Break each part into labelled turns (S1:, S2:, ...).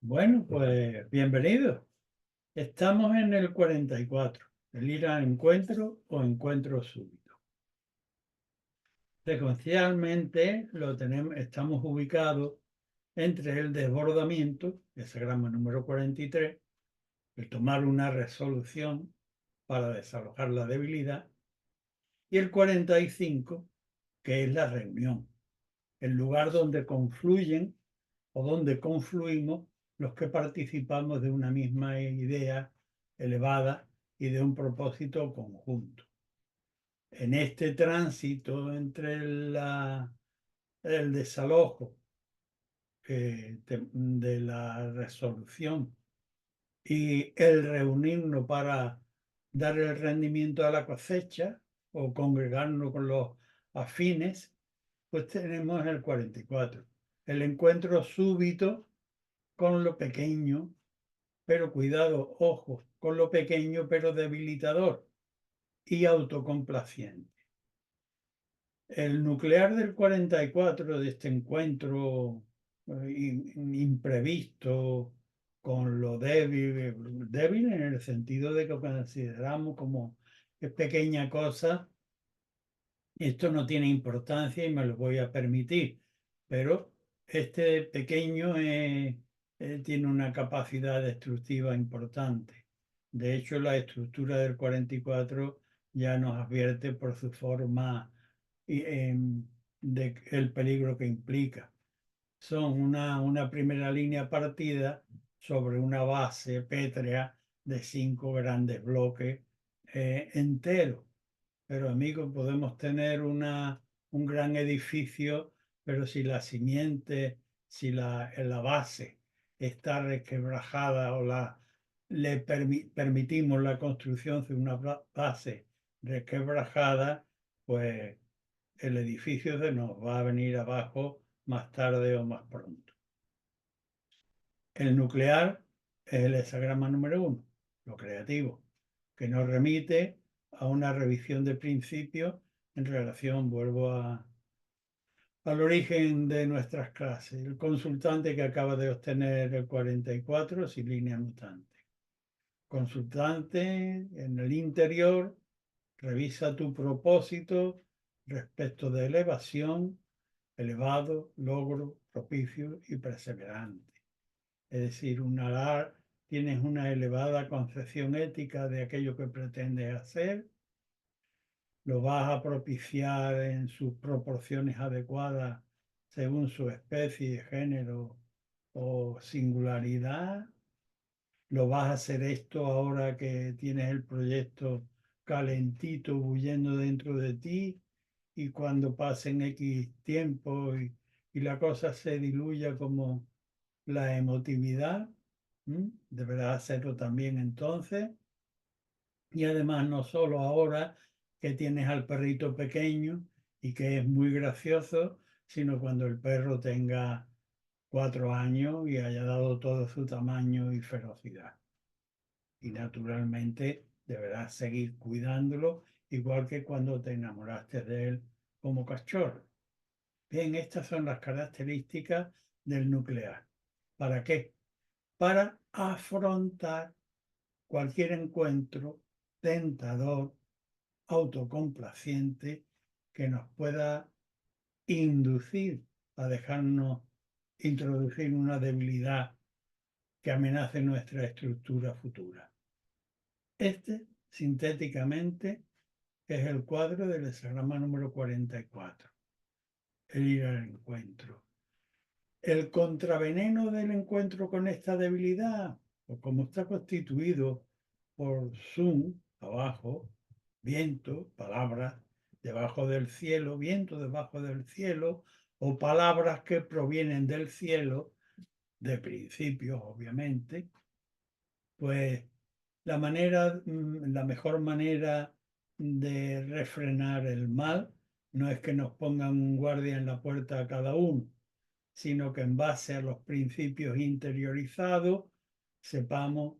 S1: Bueno, pues bienvenidos. Estamos en el 44, el ir al encuentro o encuentro súbito. Secuencialmente estamos ubicados entre el desbordamiento, ese gramo número 43, el tomar una resolución para desalojar la debilidad, y el 45, que es la reunión, el lugar donde confluyen o donde confluimos los que participamos de una misma idea elevada y de un propósito conjunto. En este tránsito entre el desalojo de la resolución y el reunirnos para dar el rendimiento a la cosecha o congregarnos con los afines, pues tenemos el 44, el encuentro súbito con lo pequeño, pero cuidado, ojo, con lo pequeño pero debilitador y autocomplaciente. El nuclear del 44 de este encuentro imprevisto con lo débil, débil en el sentido de que consideramos como es pequeña cosa, esto no tiene importancia y me lo voy a permitir, pero este pequeño tiene una capacidad destructiva importante. De hecho, la estructura del 44 ya nos advierte por su forma el peligro que implica. Son una primera línea partida sobre una base pétrea de 5 grandes bloques enteros. Pero amigos, podemos tener un gran edificio, pero si la simiente, si la base está resquebrajada o le permitimos la construcción de una base resquebrajada, pues el edificio se nos va a venir abajo más tarde o más pronto. El nuclear es el hexagrama número 1, lo creativo, que nos remite a una revisión de principios en relación, al origen de nuestras clases. El consultante que acaba de obtener el 44 sin línea mutante. Consultante en el interior, revisa tu propósito respecto de elevación, elevado, logro, propicio y perseverante. Es decir, tienes una elevada concepción ética de aquello que pretendes hacer, lo vas a propiciar en sus proporciones adecuadas según su especie, género o singularidad. Lo vas a hacer esto ahora que tienes el proyecto calentito huyendo dentro de ti y cuando pasen X tiempo y la cosa se diluya como la emotividad, deberás hacerlo también entonces. Y además no solo ahora que tienes al perrito pequeño y que es muy gracioso, sino cuando el perro tenga 4 años y haya dado todo su tamaño y ferocidad. Y naturalmente deberás seguir cuidándolo, igual que cuando te enamoraste de él como cachorro. Bien, estas son las características del nuclear. ¿Para qué? Para afrontar cualquier encuentro tentador, autocomplaciente, que nos pueda inducir a dejarnos introducir una debilidad que amenace nuestra estructura futura. Este, sintéticamente, es el cuadro del hexagrama número 44, el ir al encuentro. El contraveneno del encuentro con esta debilidad, o como está constituido por Sun, abajo, viento, palabras, debajo del cielo, viento debajo del cielo, o palabras que provienen del cielo, de principios, obviamente, pues la mejor manera de refrenar el mal no es que nos pongan un guardia en la puerta a cada uno, sino que en base a los principios interiorizados sepamos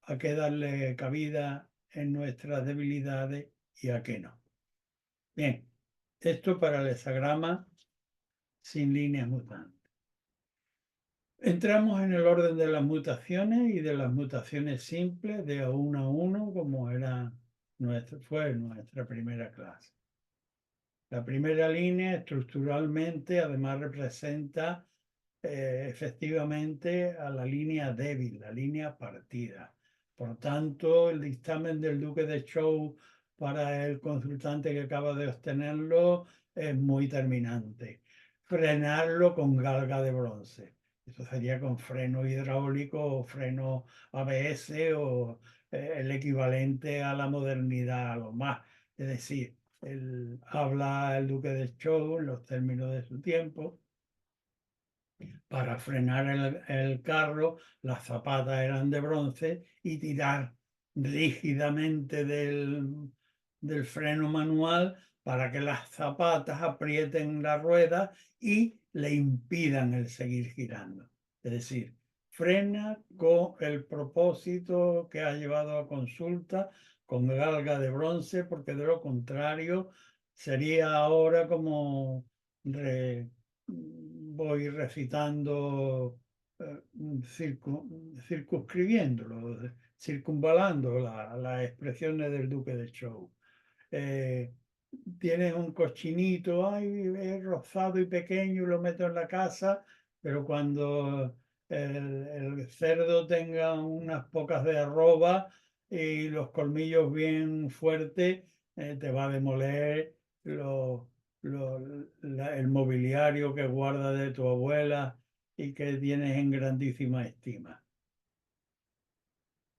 S1: a qué darle cabida en nuestras debilidades y a qué no. Bien, esto para el hexagrama sin líneas mutantes. Entramos en el orden de las mutaciones y de las mutaciones simples de a uno, como fue nuestra primera clase. La primera línea estructuralmente además representa efectivamente a la línea débil, la línea partida. Por tanto, el dictamen del Duque de Zhou para el consultante que acaba de obtenerlo es muy terminante. Frenarlo con galga de bronce. Eso sería con freno hidráulico o freno ABS o el equivalente a la modernidad, a lo más. Es decir, habla el Duque de Zhou en los términos de su tiempo. Para frenar el carro, las zapatas eran de bronce y tirar rígidamente del freno manual para que las zapatas aprieten la rueda y le impidan el seguir girando. Es decir, frena con el propósito que ha llevado a consulta con galga de bronce, porque de lo contrario sería ahora como voy recitando, circunscribiéndolo, circunvalando las expresiones del Duque de Zhou. Eh, Tienes un cochinito, ay, es rosado y pequeño y lo meto en la casa, pero cuando el cerdo tenga unas pocas de arroba y los colmillos bien fuertes, te va a demoler el mobiliario que guarda de tu abuela y que tienes en grandísima estima.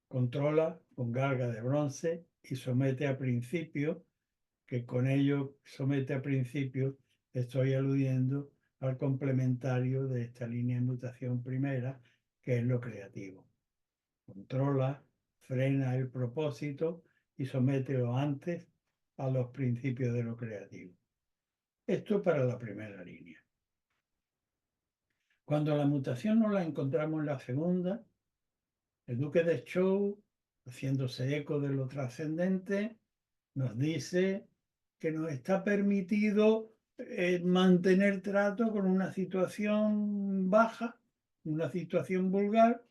S1: Controla con galga de bronce y somete a principio, que con ello somete a principio, estoy aludiendo al complementario de esta línea de mutación primera, que es lo creativo. Controla, frena el propósito y somételo antes a los principios de lo creativo. Esto para la primera línea. Cuando la mutación no la encontramos en la segunda, el Duque de Zhou, haciéndose eco de lo trascendente, nos dice que nos está permitido mantener trato con una situación baja, una situación vulgar,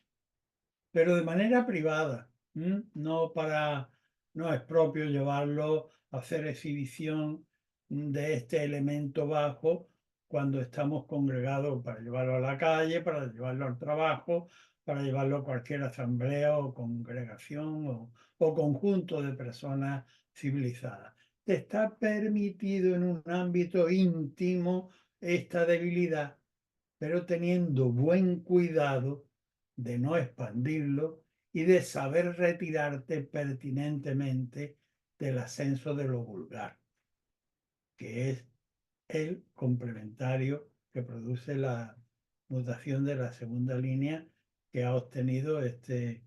S1: pero de manera privada. No no es propio llevarlo a hacer exhibición de este elemento bajo cuando estamos congregados para llevarlo a la calle, para llevarlo al trabajo, para llevarlo a cualquier asamblea o congregación o conjunto de personas civilizadas. Te está permitido en un ámbito íntimo esta debilidad, pero teniendo buen cuidado de no expandirlo y de saber retirarte pertinentemente del ascenso de lo vulgar, que es el complementario que produce la mutación de la segunda línea que ha obtenido este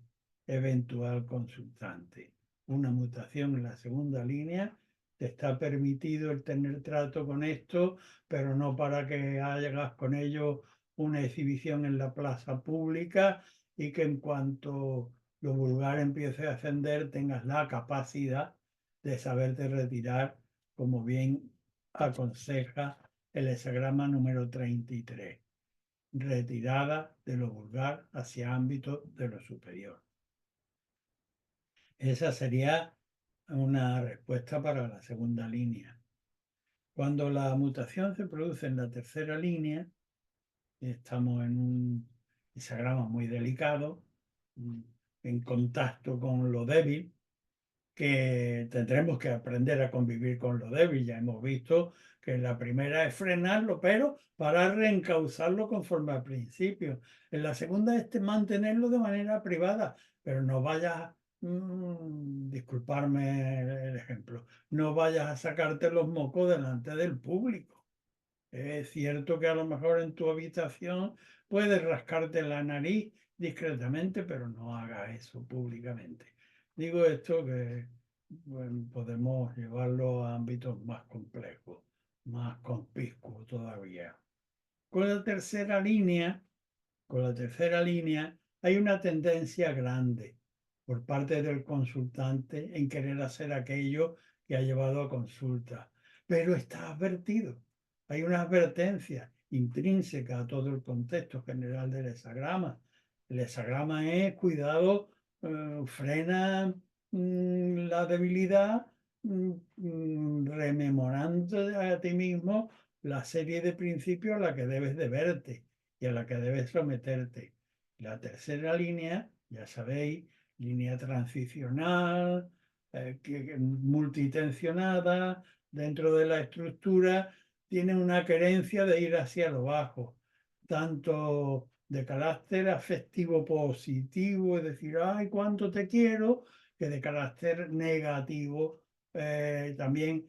S1: eventual consultante. Una mutación en la segunda línea te está permitido el tener trato con esto, pero no para que hagas con ello una exhibición en la plaza pública y que en cuanto lo vulgar empiece a ascender tengas la capacidad de saberte retirar, como bien aconseja el hesagrama número 33, retirada de lo vulgar hacia ámbito de lo superior. Esa sería una respuesta para la segunda línea. Cuando la mutación se produce en la tercera línea, estamos en un hesagrama muy delicado, en contacto con lo débil, que tendremos que aprender a convivir con lo débil. Ya hemos visto que la primera es frenarlo, pero para reencauzarlo conforme al principio. En la segunda es mantenerlo de manera privada, pero no vayas, disculparme el ejemplo, no vayas a sacarte los mocos delante del público. Es cierto que a lo mejor en tu habitación puedes rascarte la nariz discretamente, pero no hagas eso públicamente. Digo esto que bueno, podemos llevarlo a ámbitos más complejos, más conspicuos todavía. Con la tercera línea, con la tercera línea hay una tendencia grande por parte del consultante en querer hacer aquello que ha llevado a consulta, pero está advertido. Hay una advertencia intrínseca a todo el contexto general del hexagrama. El hexagrama es, cuidado, frena la debilidad rememorando a ti mismo la serie de principios a la que debes de verte y a la que debes someterte. La tercera línea, ya sabéis, línea transicional, multitensionada, dentro de la estructura, tiene una querencia de ir hacia lo bajo, tanto de carácter afectivo positivo, es decir, ay, cuánto te quiero, que de carácter negativo, también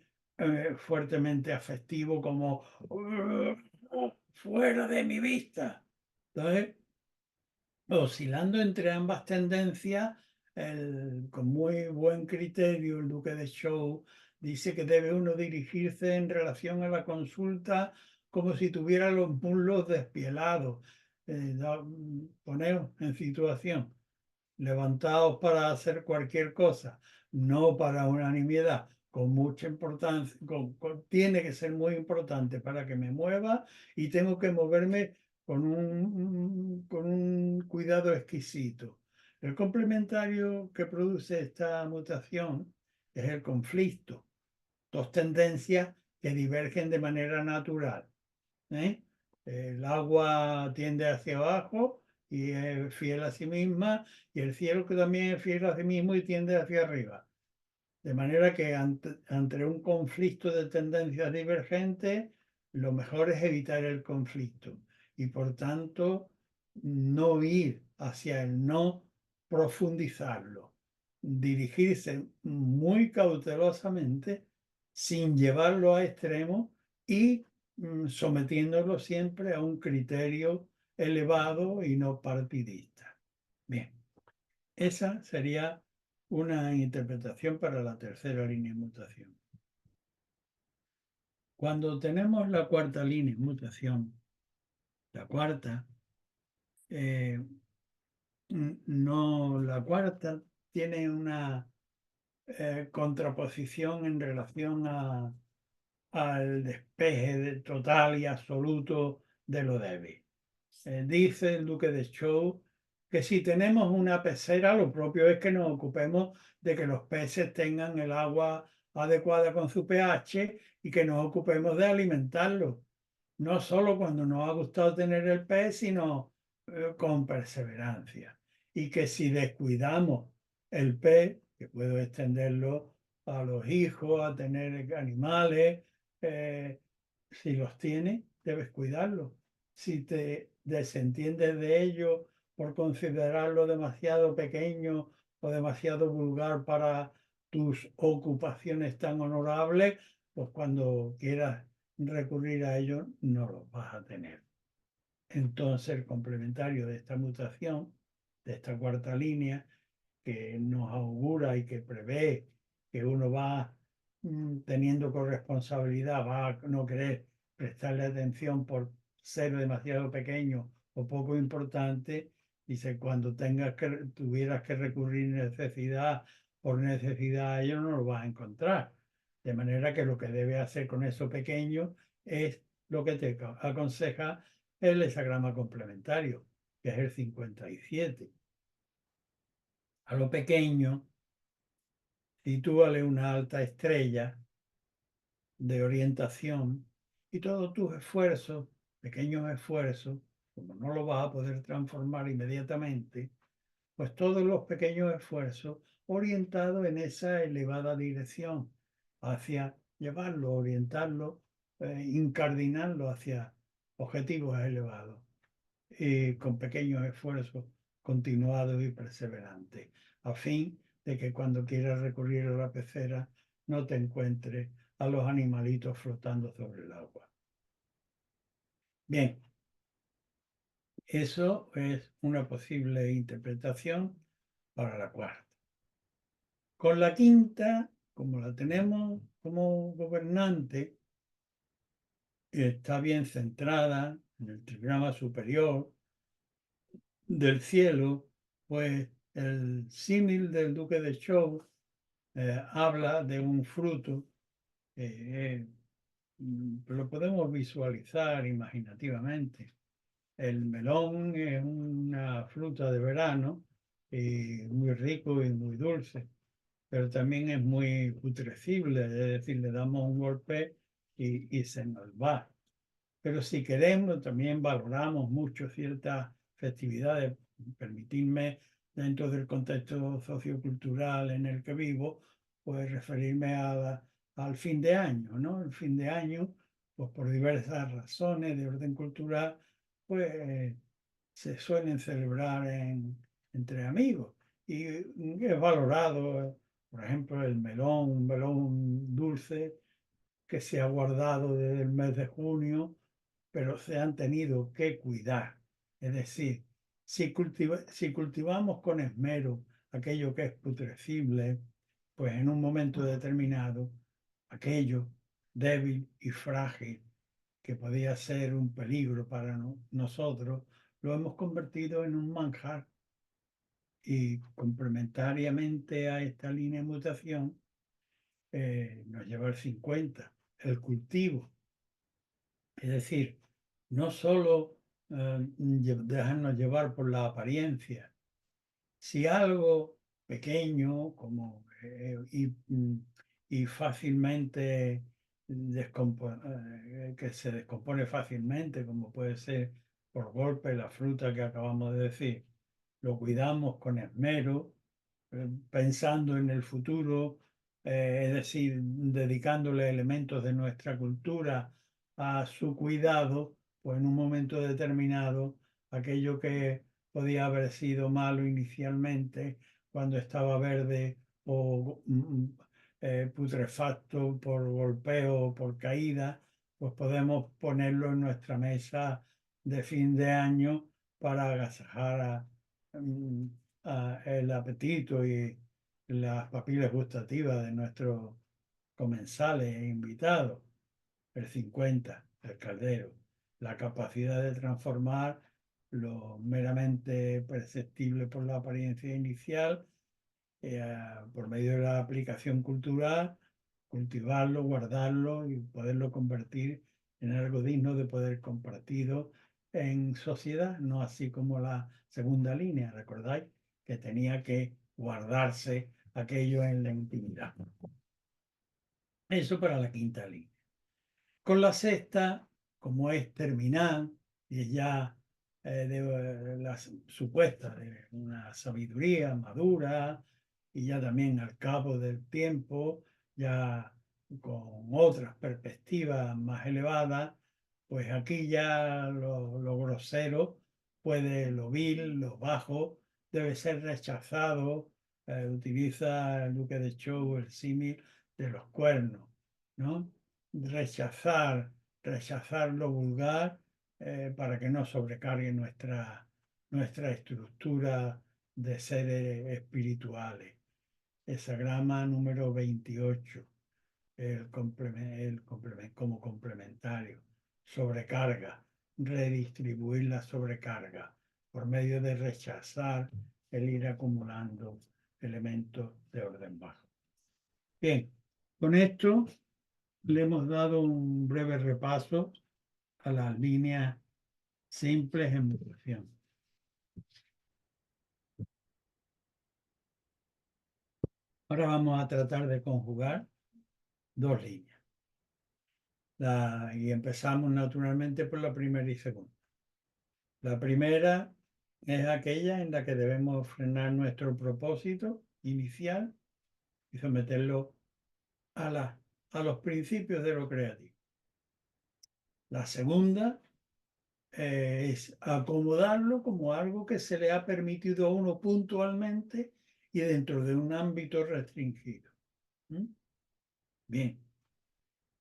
S1: fuertemente afectivo, como fuera de mi vista. Entonces, oscilando entre ambas tendencias, con muy buen criterio, el Duque de Zhou dice que debe uno dirigirse en relación a la consulta como si tuviera los muslos despielados. Poneos en situación, levantaos para hacer cualquier cosa, no para una nimiedad, con mucha importancia, tiene que ser muy importante para que me mueva y tengo que moverme con un cuidado exquisito. El complementario que produce esta mutación es el conflicto, dos tendencias que divergen de manera natural. El agua tiende hacia abajo y es fiel a sí misma, y el cielo que también es fiel a sí mismo y tiende hacia arriba. De manera que ante un conflicto de tendencias divergentes, lo mejor es evitar el conflicto y por tanto no ir hacia el no profundizarlo. Dirigirse muy cautelosamente sin llevarlo a extremo y sometiéndolo siempre a un criterio elevado y no partidista. Bien, esa sería una interpretación para la tercera línea de mutación. Cuando tenemos la cuarta línea de mutación, la cuarta, no, la cuarta tiene una contraposición en relación al despeje total y absoluto de lo débil. Dice el Duque de Zhou que si tenemos una pecera, lo propio es que nos ocupemos de que los peces tengan el agua adecuada con su pH y que nos ocupemos de alimentarlos. No solo cuando nos ha gustado tener el pez, sino con perseverancia. Y que si descuidamos el pez, que puedo extenderlo a los hijos, a tener animales, si los tienes, debes cuidarlos. Si te desentiendes de ello por considerarlo demasiado pequeño o demasiado vulgar para tus ocupaciones tan honorables, pues cuando quieras recurrir a ello no los vas a tener. Entonces, el complementario de esta mutación, de esta cuarta línea, que nos augura y que prevé que uno va teniendo corresponsabilidad, va a no querer prestarle atención por ser demasiado pequeño o poco importante, dice, cuando tuvieras que recurrir por necesidad a ello, no lo vas a encontrar. De manera que lo que debe hacer con eso pequeño es lo que te aconseja el hexagrama complementario, que es el 57. A lo pequeño, sitúale una alta estrella de orientación y todos tus esfuerzos, pequeños esfuerzos, como no lo vas a poder transformar inmediatamente, pues todos los pequeños esfuerzos orientados en esa elevada dirección, hacia llevarlo, orientarlo, incardinarlo hacia objetivos elevados, con pequeños esfuerzos continuados y perseverantes, a fin de que cuando quieras recurrir a la pecera no te encuentres a los animalitos flotando sobre el agua. Bien, eso es una posible interpretación para la cuarta. Con la quinta, como la tenemos como gobernante, está bien centrada en el trigrama superior del cielo, pues el símil del Duque de Zhou habla de un fruto lo podemos visualizar imaginativamente. El melón es una fruta de verano muy rico y muy dulce, pero también es muy putrescible, es decir, le damos un golpe y se nos va. Pero si queremos, también valoramos mucho ciertas festividades. Permitidme, dentro del contexto sociocultural en el que vivo, pues referirme al fin de año, ¿no? El fin de año, pues por diversas razones de orden cultural, pues se suelen celebrar entre amigos. Y es valorado, por ejemplo, el melón, un melón dulce que se ha guardado desde el mes de junio, pero se han tenido que cuidar. Es decir, si cultivamos con esmero aquello que es putrescible, pues en un momento determinado, aquello débil y frágil, que podía ser un peligro para nosotros, lo hemos convertido en un manjar. Y complementariamente a esta línea de mutación, nos lleva al 50, el cultivo. Es decir, no solo dejarnos llevar por la apariencia. Si algo pequeño y fácilmente que se descompone fácilmente, como puede ser por golpe la fruta que acabamos de decir, lo cuidamos con esmero, pensando en el futuro, es decir, dedicándole elementos de nuestra cultura a su cuidado, pues en un momento determinado, aquello que podía haber sido malo inicialmente, cuando estaba verde o putrefacto por golpeo o por caída, pues podemos ponerlo en nuestra mesa de fin de año para agasajar mm, el apetito y las papilas gustativas de nuestros comensales e invitados. El 50, el caldero, la capacidad de transformar lo meramente perceptible por la apariencia inicial, por medio de la aplicación cultural, cultivarlo, guardarlo y poderlo convertir en algo digno de poder compartido en sociedad, no así como la segunda línea, ¿recordáis? Que tenía que guardarse aquello en la intimidad. Eso para la quinta línea. Con la sexta, como es terminal y es ya de la supuesta de una sabiduría madura y ya también al cabo del tiempo, ya con otras perspectivas más elevadas, pues aquí ya lo grosero puede, lo vil, lo bajo, debe ser rechazado. Utiliza el Duque de Chow el símil de los cuernos, ¿no? Rechazar, rechazar lo vulgar para que no sobrecargue nuestra estructura de seres espirituales. Esa grama número 28, como complementario, sobrecarga, redistribuir la sobrecarga por medio de rechazar el ir acumulando elementos de orden bajo. Bien, con esto le hemos dado un breve repaso a las líneas simples en mutación. Ahora vamos a tratar de conjugar dos líneas. Y empezamos naturalmente por la primera y segunda. La primera es aquella en la que debemos frenar nuestro propósito inicial y someterlo a los principios de lo creativo. La segunda es acomodarlo como algo que se le ha permitido a uno puntualmente y dentro de un ámbito restringido. ¿Mm? Bien,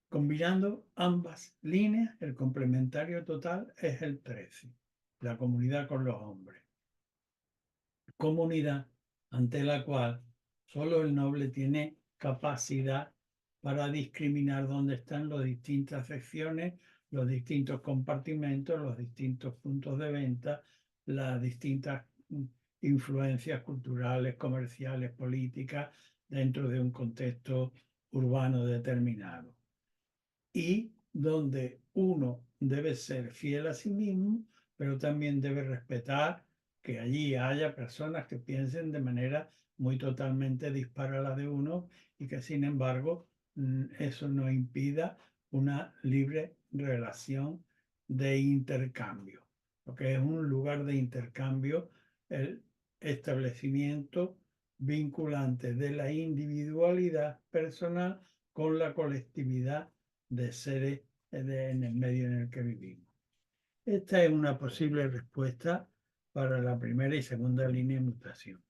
S1: combinando ambas líneas, el complementario total es el 13, la comunidad con los hombres. Comunidad ante la cual solo el noble tiene capacidad para discriminar dónde están las distintas secciones, los distintos compartimentos, los distintos puntos de venta, las distintas influencias culturales, comerciales, políticas dentro de un contexto urbano determinado. Y donde uno debe ser fiel a sí mismo, pero también debe respetar que allí haya personas que piensen de manera muy totalmente dispara a la de uno y que sin embargo eso no impida una libre relación de intercambio, porque es un lugar de intercambio el establecimiento vinculante de la individualidad personal con la colectividad de seres en el medio en el que vivimos. Esta es una posible respuesta para la primera y segunda línea de mutación.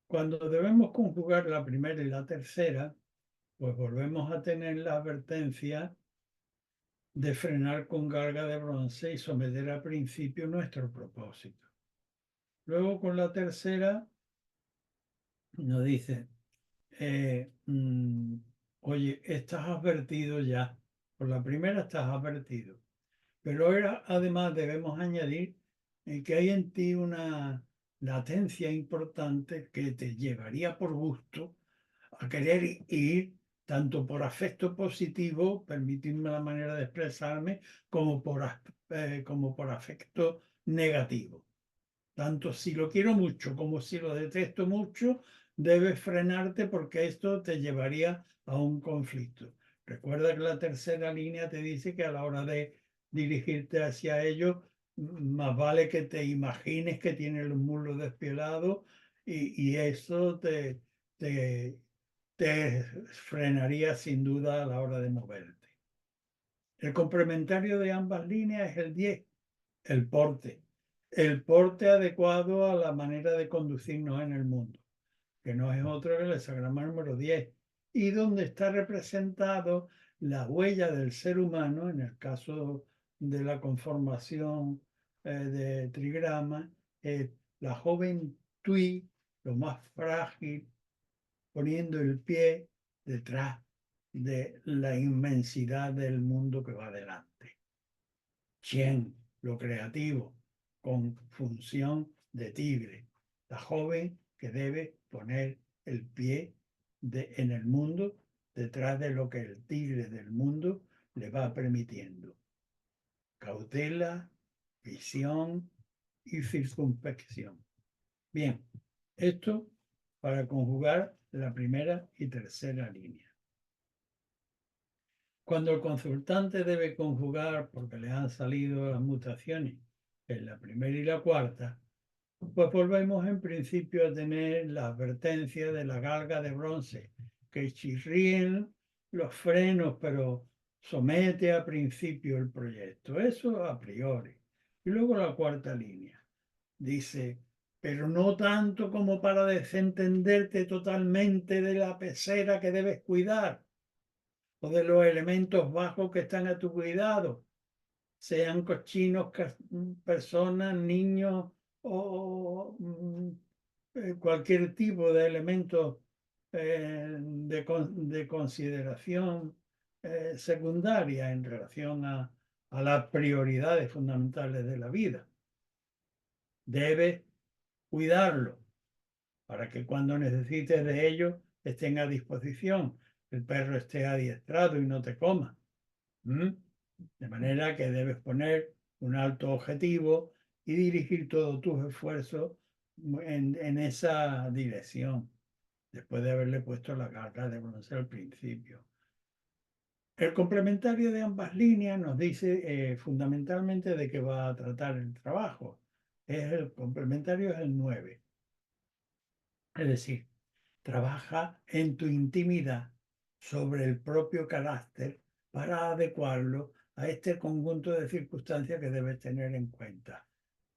S1: Cuando debemos conjugar la primera y la tercera, pues volvemos a tener la advertencia de frenar con carga de bronce y someter a principio nuestro propósito. Luego con la tercera nos dice, oye, estás advertido ya. Por la primera estás advertido. Pero ahora además debemos añadir que hay en ti una latencia importante que te llevaría por gusto a querer ir tanto por afecto positivo, permitirme la manera de expresarme, como por afecto negativo. Tanto si lo quiero mucho como si lo detesto mucho, debes frenarte porque esto te llevaría a un conflicto. Recuerda que la tercera línea te dice que a la hora de dirigirte hacia ellos, más vale que te imagines que tienes los muslos despielados y eso te frenaría sin duda a la hora de moverte. El complementario de ambas líneas es el 10, el porte. El porte adecuado a la manera de conducirnos en el mundo, que no es otro que el hexagrama número 10, y donde está representado la huella del ser humano, en el caso de la conformación de trigrama, la joven Tui, lo más frágil, poniendo el pie detrás de la inmensidad del mundo que va adelante. Chien, lo creativo, con función de tigre. La joven que debe poner el pie en el mundo detrás de lo que el tigre del mundo le va permitiendo. Cautela, visión y circunspección. Bien, esto para conjugar la primera y tercera línea. Cuando el consultante debe conjugar, porque le han salido las mutaciones en la primera y la cuarta, pues volvemos en principio a tener la advertencia de la galga de bronce, que chirríen los frenos, pero somete a principio el proyecto. Eso a priori. Y luego la cuarta línea. Dice, pero no tanto como para desentenderte totalmente de la pecera que debes cuidar o de los elementos bajos que están a tu cuidado, sean cochinos, personas, niños o cualquier tipo de elementos de consideración secundaria en relación a las prioridades fundamentales de la vida. Debes cuidarlo para que cuando necesites de ellos estén a disposición, el perro esté adiestrado y no te coma. De manera que debes poner un alto objetivo y dirigir todos tus esfuerzos en esa dirección, después de haberle puesto la carga de bronce al principio. El complementario de ambas líneas nos dice fundamentalmente de qué va a tratar el trabajo. El complementario es el 9. Es decir, trabaja en tu intimidad sobre el propio carácter para adecuarlo a este conjunto de circunstancias que debes tener en cuenta.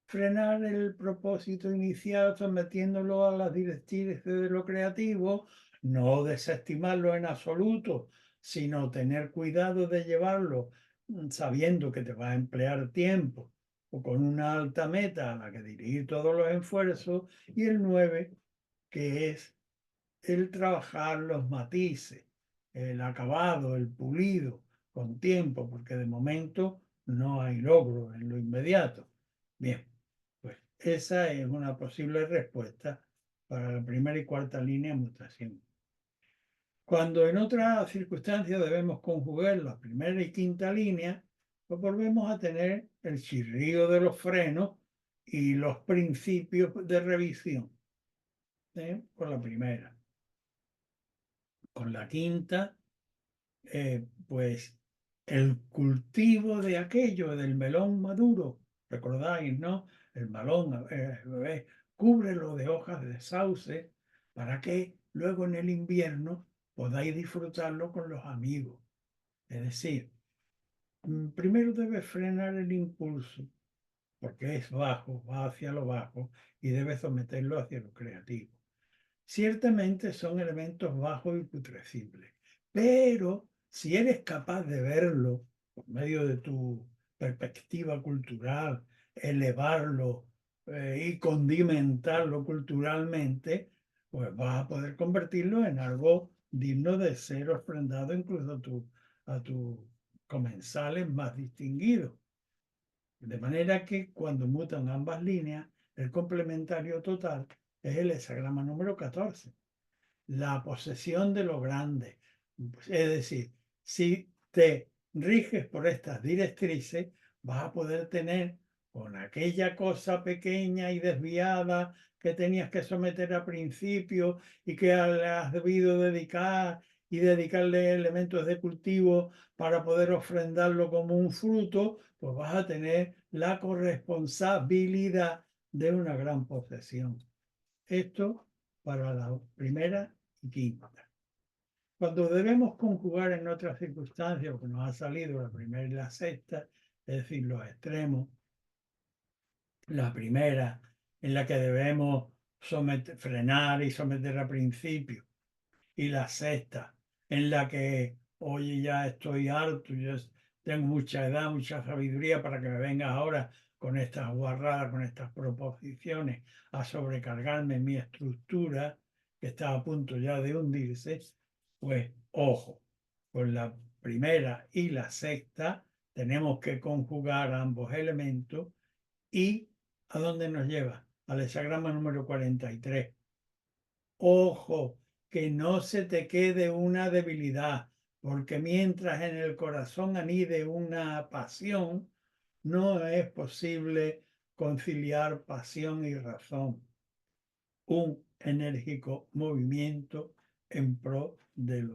S1: Frenar el propósito inicial sometiéndolo a las directrices de lo creativo, no desestimarlo en absoluto, sino tener cuidado de llevarlo sabiendo que te va a emplear tiempo o con una alta meta a la que dirigir todos los esfuerzos. Y el 9, que es el trabajar los matices, el acabado, el pulido, con tiempo, porque de momento no hay logro en lo inmediato. Bien, pues esa es una posible respuesta para la primera y cuarta línea de mutación. Cuando en otras circunstancias debemos conjugar la primera y quinta línea, pues volvemos a tener el chirrío de los frenos y los principios de revisión. Con la primera. Con la quinta, pues el cultivo de aquello, del melón maduro, recordáis, ¿no? El melón, cúbrelo de hojas de sauce para que luego en el invierno podáis disfrutarlo con los amigos. Es decir, primero debes frenar el impulso, porque es bajo, va hacia lo bajo, y debes someterlo hacia lo creativo. Ciertamente son elementos bajos y putrescibles, pero si eres capaz de verlo por medio de tu perspectiva cultural, elevarlo y condimentarlo culturalmente, pues vas a poder convertirlo en algo digno de ser ofrendado incluso a tus comensales más distinguidos. De manera que cuando mutan ambas líneas, el complementario total es el hexagrama número 14, la posesión de lo grande. Es decir, si te riges por estas directrices, vas a poder tener con aquella cosa pequeña y desviada que tenías que someter a principio y que le has debido dedicar y dedicarle elementos de cultivo para poder ofrendarlo como un fruto, pues vas a tener la corresponsabilidad de una gran posesión. Esto para la primera y quinta. Cuando debemos conjugar en otras circunstancias, porque nos ha salido la primera y la sexta, es decir, los extremos, la primera en la que debemos frenar y someter a principio, y la sexta en la que, oye, ya estoy harto, yo tengo mucha edad, mucha sabiduría para que me vengas ahora con estas guarradas, con estas proposiciones, a sobrecargarme mi estructura, que está a punto ya de hundirse, pues ojo, con la primera y la sexta tenemos que conjugar ambos elementos y ¿a dónde nos lleva? Al hexagrama número 43. Ojo, que no se te quede una debilidad, porque mientras en el corazón anide una pasión, no es posible conciliar pasión y razón. Un enérgico movimiento en pro del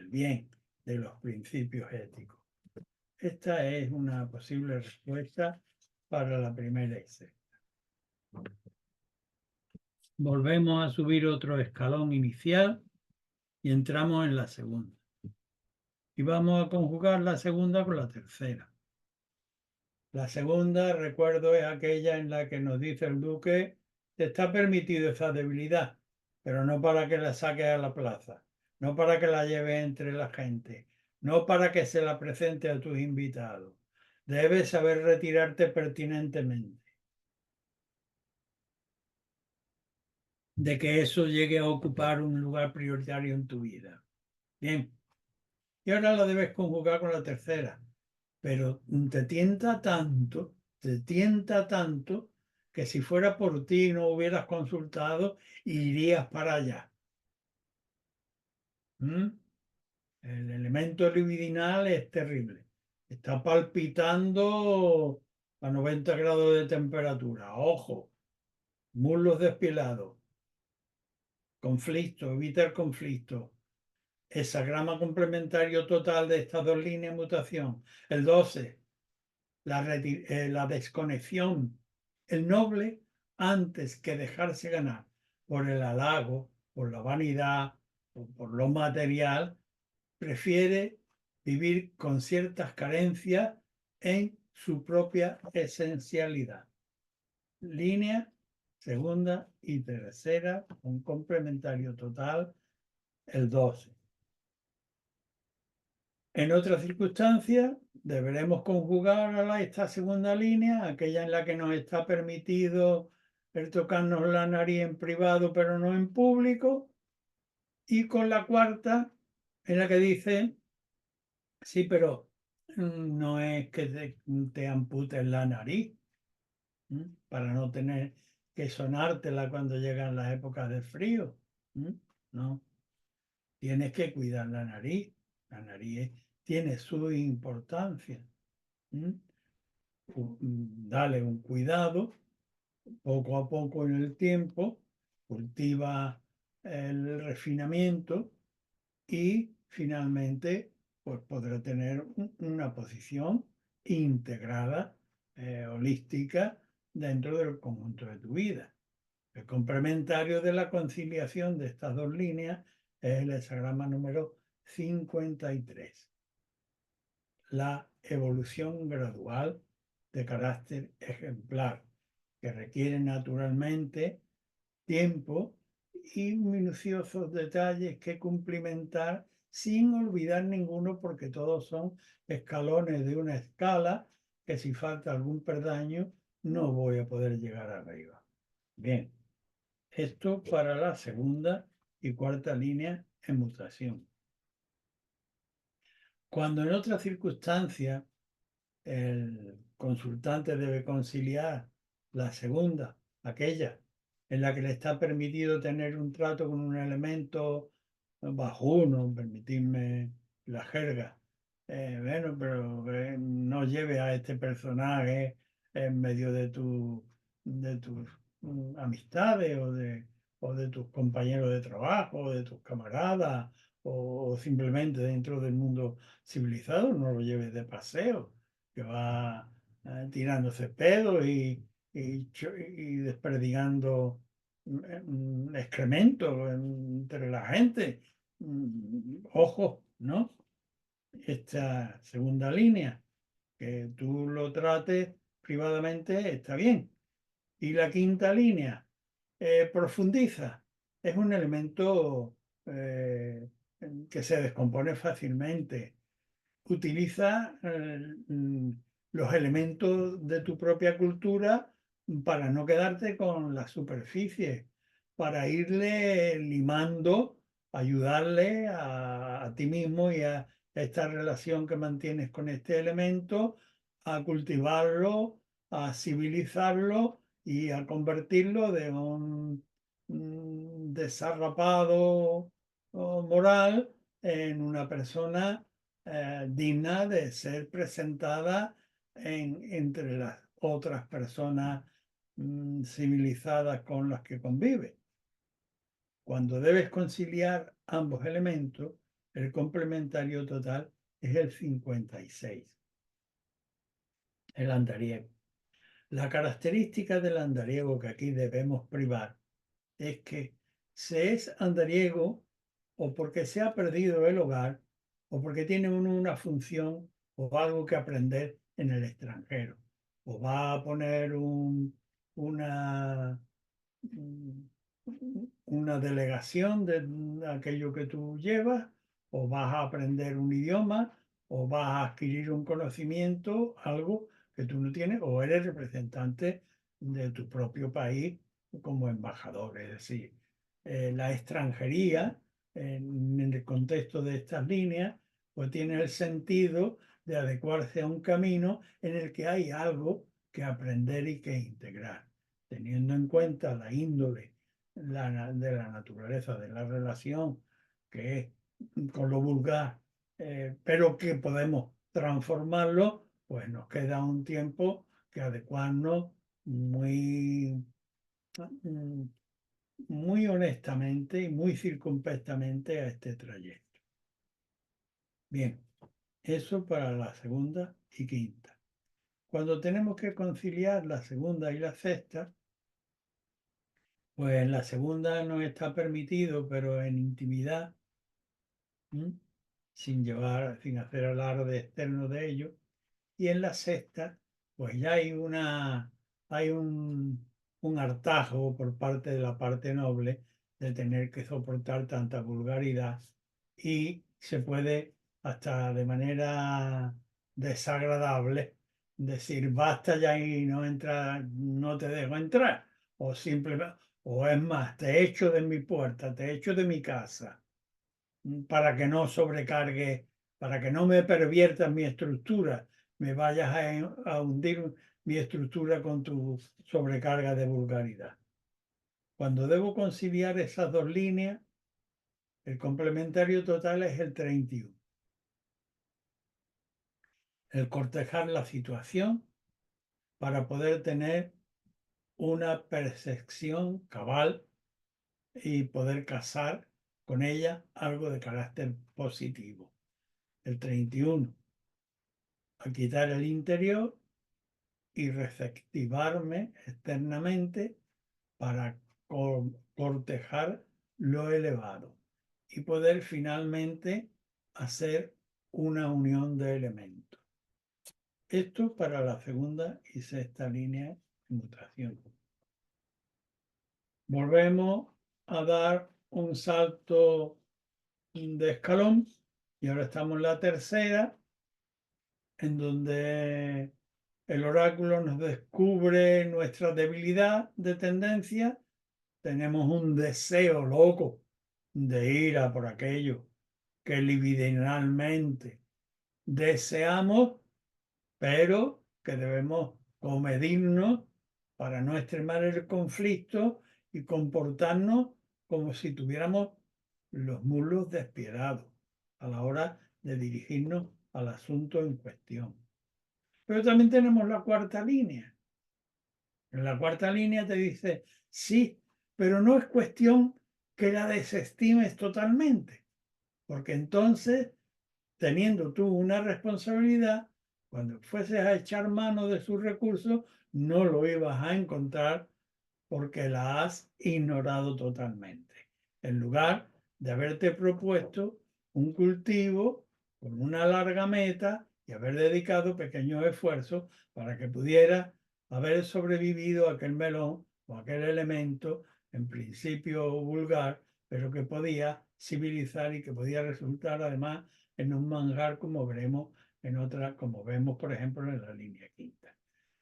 S1: bien, de los principios éticos. Esta es una posible respuesta para la primera escena. Volvemos a subir otro escalón inicial y entramos en la segunda. Y vamos a conjugar la segunda con la tercera. La segunda, recuerdo, es aquella en la que nos dice el duque, te está permitido esa debilidad, pero no para que la saques a la plaza, no para que la lleves entre la gente, no para que se la presente a tus invitados. Debes saber retirarte pertinentemente de que eso llegue a ocupar un lugar prioritario en tu vida. Bien, y ahora la debes conjugar con la tercera, pero te tienta tanto, que si fuera por ti y no hubieras consultado, irías para allá. ¿Mm? El elemento libidinal es terrible. Está palpitando a 90 grados de temperatura. Ojo, muslos despilados, conflicto, evita el conflicto. Hexagrama complementario total de estas dos líneas de mutación. El 12. La desconexión, el noble, antes que dejarse ganar por el halago, por la vanidad o por lo material, prefiere vivir con ciertas carencias en su propia esencialidad. Línea segunda y tercera, un complementario total, el 12. En otras circunstancias, deberemos conjugar esta segunda línea, aquella en la que nos está permitido el tocarnos la nariz en privado, pero no en público, y con la cuarta, en la que dice, sí, pero no es que te amputes la nariz, para no tener que sonártela cuando llegan las épocas de frío. No. Tienes que cuidar la nariz. La nariz tiene su importancia. ¿Mm? Dale un cuidado poco a poco en el tiempo, cultiva el refinamiento y finalmente pues podrá tener una posición integrada, holística, dentro del conjunto de tu vida. El complementario de la conciliación de estas dos líneas es el hexagrama número 53, la evolución gradual de carácter ejemplar, que requiere naturalmente tiempo y minuciosos detalles que cumplimentar sin olvidar ninguno, porque todos son escalones de una escala que si falta algún peldaño no voy a poder llegar arriba. Bien, esto para la segunda y cuarta línea en mutación. Cuando en otras circunstancias el consultante debe conciliar la segunda, aquella en la que le está permitido tener un trato con un elemento bajuno, permitirme la jerga. Bueno, pero no lleve a este personaje en medio de tus amistades o de tus compañeros de trabajo, o de tus camaradas, o simplemente dentro del mundo civilizado, no lo lleves de paseo, que va tirándose pedos y desperdigando excremento entre la gente. Ojo, ¿no? Esta segunda línea, que tú lo trates privadamente, está bien. Y la quinta línea, profundiza. Es un elemento que se descompone fácilmente. Utiliza los elementos de tu propia cultura para no quedarte con la superficie, para irle limando, ayudarle a ti mismo y a esta relación que mantienes con este elemento, a cultivarlo, a civilizarlo y a convertirlo de un desarrapado moral en una persona digna de ser presentada entre las otras personas civilizadas con las que convive. Cuando debes conciliar ambos elementos, el complementario total es el 56, el andariego. La característica del andariego que aquí debemos privar es que se es andariego o porque se ha perdido el hogar o porque tiene uno una función o algo que aprender en el extranjero. O va a poner una, una delegación de aquello que tú llevas, o vas a aprender un idioma, o vas a adquirir un conocimiento, algo que tú no tienes, o eres representante de tu propio país como embajador. Es decir, la extranjería, en el contexto de estas líneas, pues tiene el sentido de adecuarse a un camino en el que hay algo que aprender y que integrar, teniendo en cuenta la índole de la naturaleza de la relación, que es con lo vulgar, pero que podemos transformarlo, pues nos queda un tiempo que adecuarnos muy, mm, muy honestamente y muy circunspectamente a este trayecto. Bien, eso para la segunda y quinta. Cuando tenemos que conciliar la segunda y la sexta, pues la segunda no está permitido, pero en intimidad, sin hacer alarde externo de ello. Y en la sexta, pues ya hay un hartazgo por parte de la parte noble de tener que soportar tanta vulgaridad y se puede hasta de manera desagradable decir basta ya y no entra, no te dejo entrar, o simplemente, o es más, te echo de mi puerta, te echo de mi casa para que no sobrecargue, para que no me perviertas mi estructura, me vayas a hundir mi estructura con tu sobrecarga de vulgaridad. Cuando debo conciliar esas dos líneas, El complementario total es el 31. El cortejar la situación para poder tener una percepción cabal y poder casar con ella algo de carácter positivo. El 31, a quitar el interior y receptivarme externamente para cortejar lo elevado y poder finalmente hacer una unión de elementos. Esto para la segunda y sexta línea de mutación. Volvemos a dar un salto de escalón y ahora estamos en la tercera, en donde el oráculo nos descubre nuestra debilidad de tendencia. Tenemos un deseo loco de ir a por aquello que libidinalmente deseamos, pero que debemos comedirnos para no extremar el conflicto y comportarnos como si tuviéramos los muslos despiadados a la hora de dirigirnos al asunto en cuestión. Pero también tenemos la cuarta línea. En la cuarta línea te dice, sí, pero no es cuestión que la desestimes totalmente, porque entonces, teniendo tú una responsabilidad, cuando fueses a echar mano de sus recursos, no lo ibas a encontrar porque la has ignorado totalmente. En lugar de haberte propuesto un cultivo con una larga meta y haber dedicado pequeños esfuerzos para que pudiera haber sobrevivido a aquel melón o aquel elemento, en principio vulgar, pero que podía civilizar y que podía resultar además en un manjar como veremos en otra, como vemos por ejemplo en la línea quinta.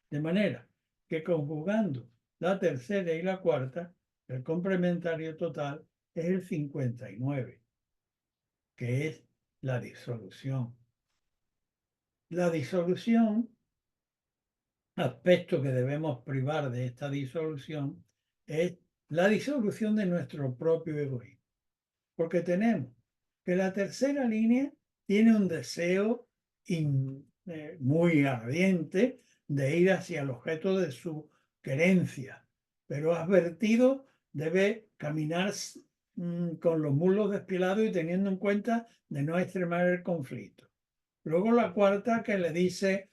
S1: De manera que conjugando la tercera y la cuarta, el complementario total es el 59, que es la disolución. La disolución, aspecto que debemos privar de esta disolución, es la disolución de nuestro propio egoísmo. Porque tenemos que la tercera línea tiene un deseo muy ardiente de ir hacia el objeto de su querencia, pero advertido debe caminar con los muslos despilados y teniendo en cuenta de no extremar el conflicto. Luego la cuarta que le dice,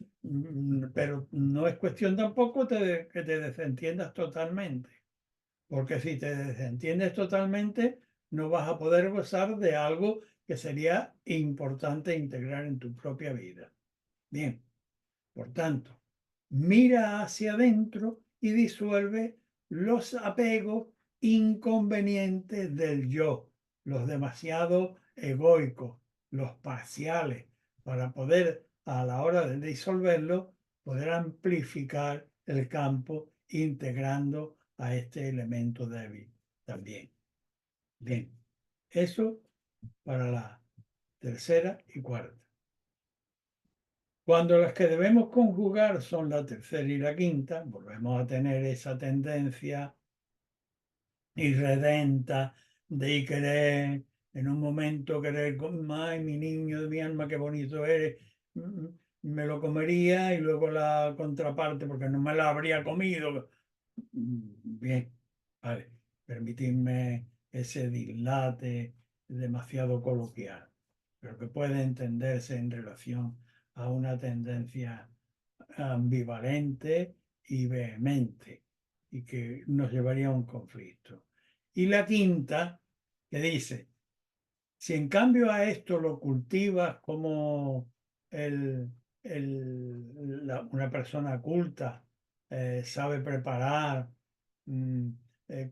S1: pero no es cuestión tampoco que te desentiendas totalmente, porque si te desentiendes totalmente, no vas a poder gozar de algo que sería importante integrar en tu propia vida. Bien, por tanto, mira hacia adentro y disuelve los apegos inconvenientes del yo, los demasiado egoicos, los parciales, para poder, a la hora de disolverlo, poder amplificar el campo integrando a este elemento débil también. Bien, eso para la tercera y cuarta. Cuando las que debemos conjugar son la tercera y la quinta, volvemos a tener esa tendencia irredenta de querer, en un momento querer, ay, mi niño de mi alma, qué bonito eres, me lo comería y luego la contraparte porque no me la habría comido. Bien, vale, permitidme ese dislate demasiado coloquial, pero que puede entenderse en relación a una tendencia ambivalente y vehemente y que nos llevaría a un conflicto. Y la quinta, que dice, si en cambio a esto lo cultivas como una persona culta, sabe preparar mm,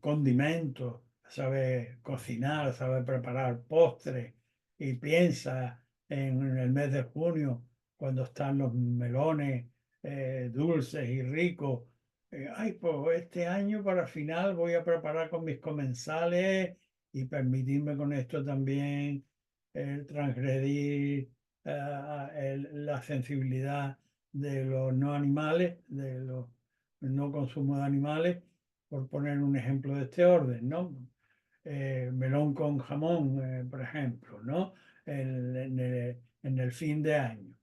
S1: condimentos, sabe cocinar, sabe preparar postres y piensa en el mes de junio, cuando están los melones dulces y ricos. Ay, pues este año para final voy a preparar con mis comensales y permitirme con esto también transgredir la sensibilidad de los no animales, de los no consumo de animales, por poner un ejemplo de este orden, ¿no? melón con jamón, por ejemplo, ¿no? En el fin de año,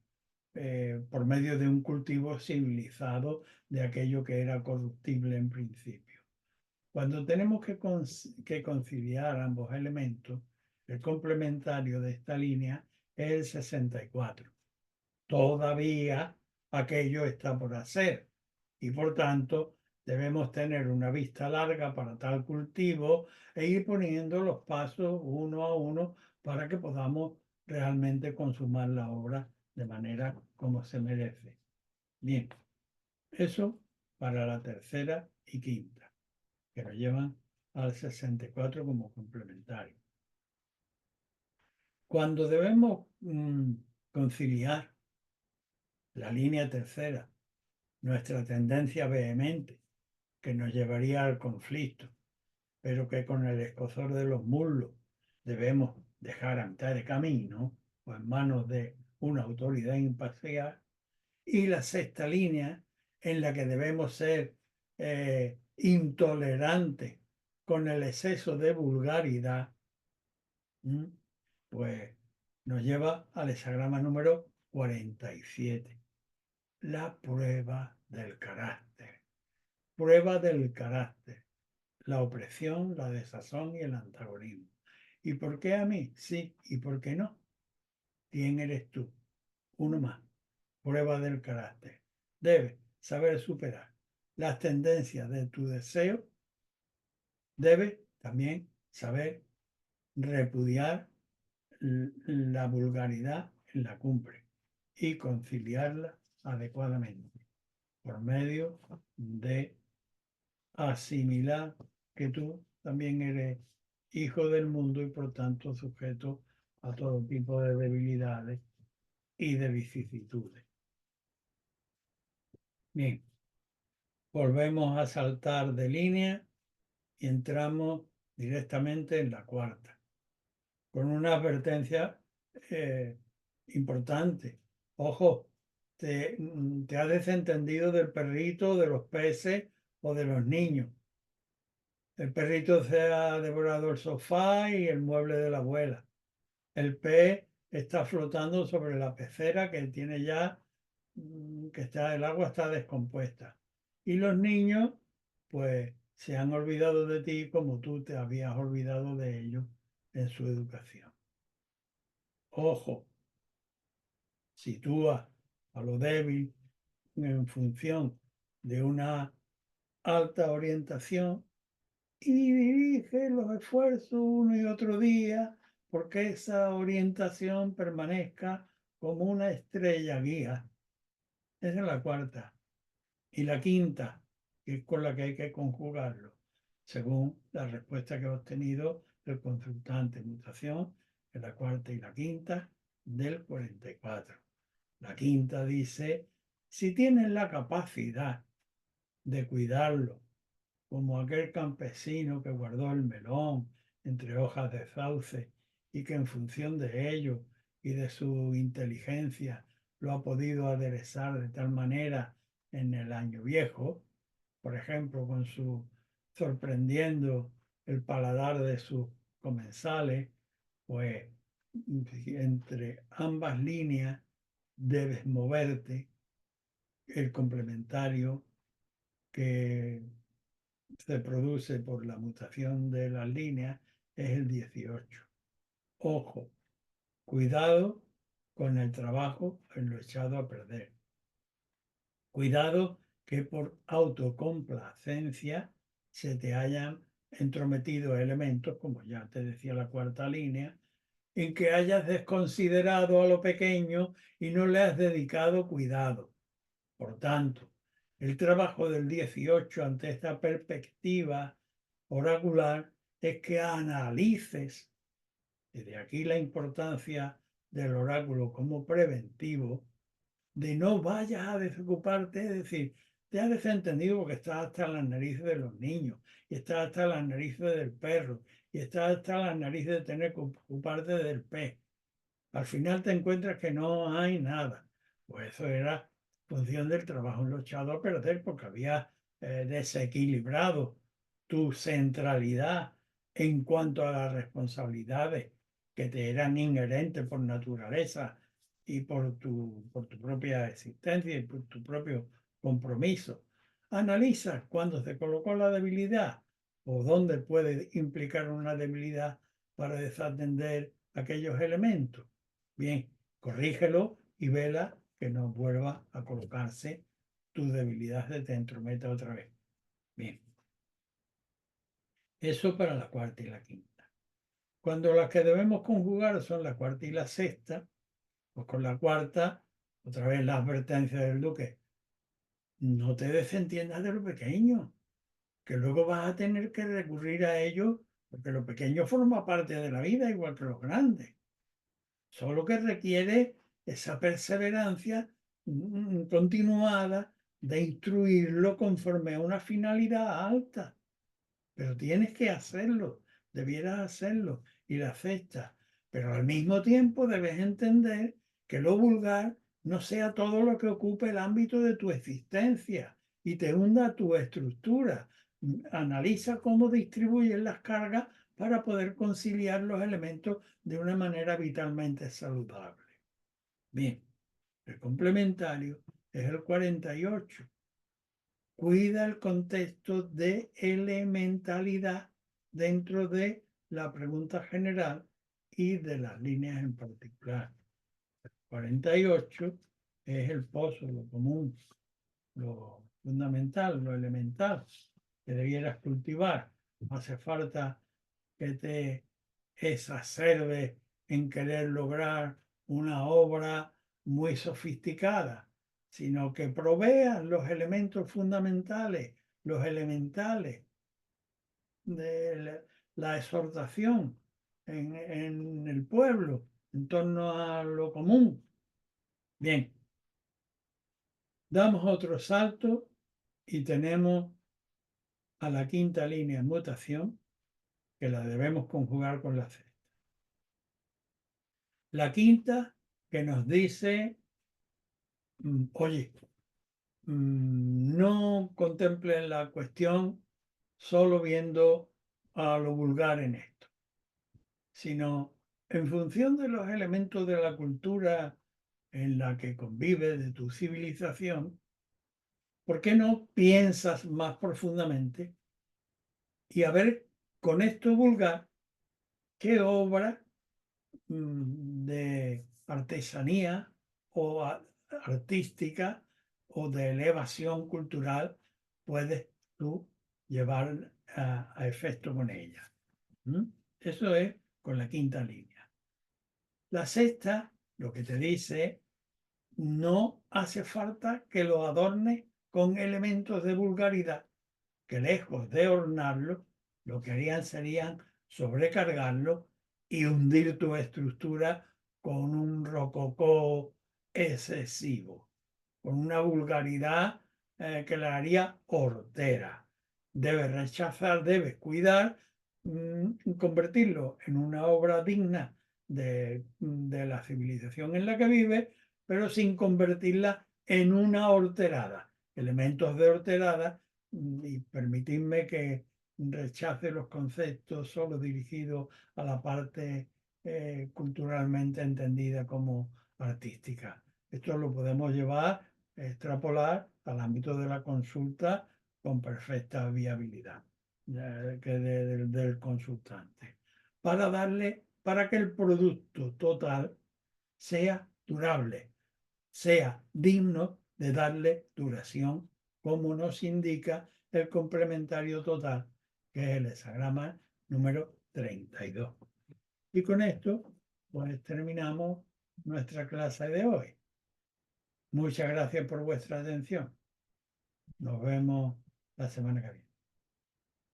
S1: por medio de un cultivo civilizado de aquello que era corruptible en principio. Cuando tenemos que conciliar ambos elementos, el complementario de esta línea es el 64. Todavía aquello está por hacer y por tanto debemos tener una vista larga para tal cultivo e ir poniendo los pasos uno a uno para que podamos realmente consumar la obra de manera como se merece. Bien, eso para la tercera y quinta, que nos llevan al 64 como complementario. Cuando debemos conciliar la línea tercera, nuestra tendencia vehemente, que nos llevaría al conflicto, pero que con el escozor de los muslos debemos dejar a mitad de camino o en manos de una autoridad imparcial, y la sexta línea en la que debemos ser intolerantes con el exceso de vulgaridad, pues nos lleva al hexagrama número 47, la prueba del carácter. Prueba del carácter, la opresión, la desazón y el antagonismo. ¿Y por qué a mí? Sí, ¿y por qué no? ¿Quién eres tú? Uno más. Prueba del carácter. Debes saber superar las tendencias de tu deseo. Debes también saber repudiar la vulgaridad en la cumbre y conciliarla adecuadamente por medio de asimilar que tú también eres hijo del mundo y por tanto sujeto a todo tipo de debilidades y de vicisitudes. Bien, volvemos a saltar de línea y entramos directamente en la cuarta, con una advertencia importante. Ojo, te has desentendido del perrito, de los peces o de los niños. El perrito se ha devorado el sofá y el mueble de la abuela. El pez está flotando sobre la pecera que tiene ya, el agua está descompuesta. Y los niños, pues, se han olvidado de ti como tú te habías olvidado de ellos en su educación. Ojo, sitúa a lo débil en función de una alta orientación y dirige los esfuerzos uno y otro día porque esa orientación permanezca como una estrella guía. Esa es la cuarta. Y la quinta, que es con la que hay que conjugarlo, según la respuesta que ha obtenido el consultante mutación en la cuarta y la quinta del 44. La quinta dice, si tienes la capacidad de cuidarlo, como aquel campesino que guardó el melón entre hojas de sauce y que en función de ello y de su inteligencia lo ha podido aderezar de tal manera en el año viejo, por ejemplo, con su sorprendiendo el paladar de sus comensales, pues entre ambas líneas debes moverte. El complementario que se produce por la mutación de las líneas es el 18. Ojo, cuidado con el trabajo en lo echado a perder. Cuidado que por autocomplacencia se te hayan entrometido elementos, como ya te decía la cuarta línea, en que hayas desconsiderado a lo pequeño y no le has dedicado cuidado. Por tanto, el trabajo del 18 ante esta perspectiva oracular es que analices, y de aquí la importancia del oráculo como preventivo, de no vayas a desocuparte, es decir, te has desentendido porque estás hasta las narices de los niños, y estás hasta las narices del perro, y estás hasta las narices de tener que ocuparte del pez. Al final te encuentras que no hay nada. Pues eso era función del trabajo en lo echado a perder porque había desequilibrado tu centralidad en cuanto a las responsabilidades que te eran inherentes por naturaleza y por tu propia existencia y por tu propio compromiso. Analiza cuándo se colocó la debilidad o dónde puede implicar una debilidad para desatender aquellos elementos. Bien, corrígelo y vela que no vuelva a colocarse tu debilidad de te entrometa otra vez. Bien. Eso para la cuarta y la quinta. Cuando las que debemos conjugar son la cuarta y la sexta, pues con la cuarta, otra vez la advertencia del duque, no te desentiendas de lo pequeño, que luego vas a tener que recurrir a ello, porque lo pequeño forma parte de la vida, igual que los grandes. Solo que requiere esa perseverancia continuada de instruirlo conforme a una finalidad alta. Pero tienes que hacerlo, debieras hacerlo y la aceptas. Pero al mismo tiempo debes entender que lo vulgar no sea todo lo que ocupe el ámbito de tu existencia y te hunda tu estructura. Analiza cómo distribuyes las cargas para poder conciliar los elementos de una manera vitalmente saludable. Bien, el complementario es el 48. Cuida el contexto de elementalidad dentro de la pregunta general y de las líneas en particular. 48 es el pozo, lo común, lo fundamental, lo elemental que debieras cultivar. No hace falta que te exacerbes en querer lograr una obra muy sofisticada, sino que proveas los elementos fundamentales, los elementales de la exhortación en el pueblo, en torno a lo común. Bien, damos otro salto y tenemos a la quinta línea en mutación, que la debemos conjugar con la sexta. La quinta que nos dice, oye, no contemplen la cuestión solo viendo a lo vulgar en esto, sino en función de los elementos de la cultura en la que convive, de tu civilización, ¿por qué no piensas más profundamente y a ver con esto vulgar qué obra de artesanía o artística o de elevación cultural puedes tú llevar a efecto con ella? Eso es con la quinta línea. La sexta, lo que te dice, no hace falta que lo adornes con elementos de vulgaridad, que lejos de ornarlo, lo que harían serían sobrecargarlo y hundir tu estructura con un rococó excesivo, con una vulgaridad que la haría hortera. Debes rechazar, debes cuidar, convertirlo en una obra digna de la civilización en la que vive, pero sin convertirla en una horterada. Elementos de horterada, y permitidme que rechace los conceptos solo dirigidos a la parte culturalmente entendida como artística. Esto lo podemos llevar, extrapolar al ámbito de la consulta con perfecta viabilidad del consultante, para que el producto total sea durable, sea digno de darle duración, como nos indica el complementario total, que es el hexagrama número 32. Y con esto, pues terminamos nuestra clase de hoy. Muchas gracias por vuestra atención. Nos vemos la semana que viene.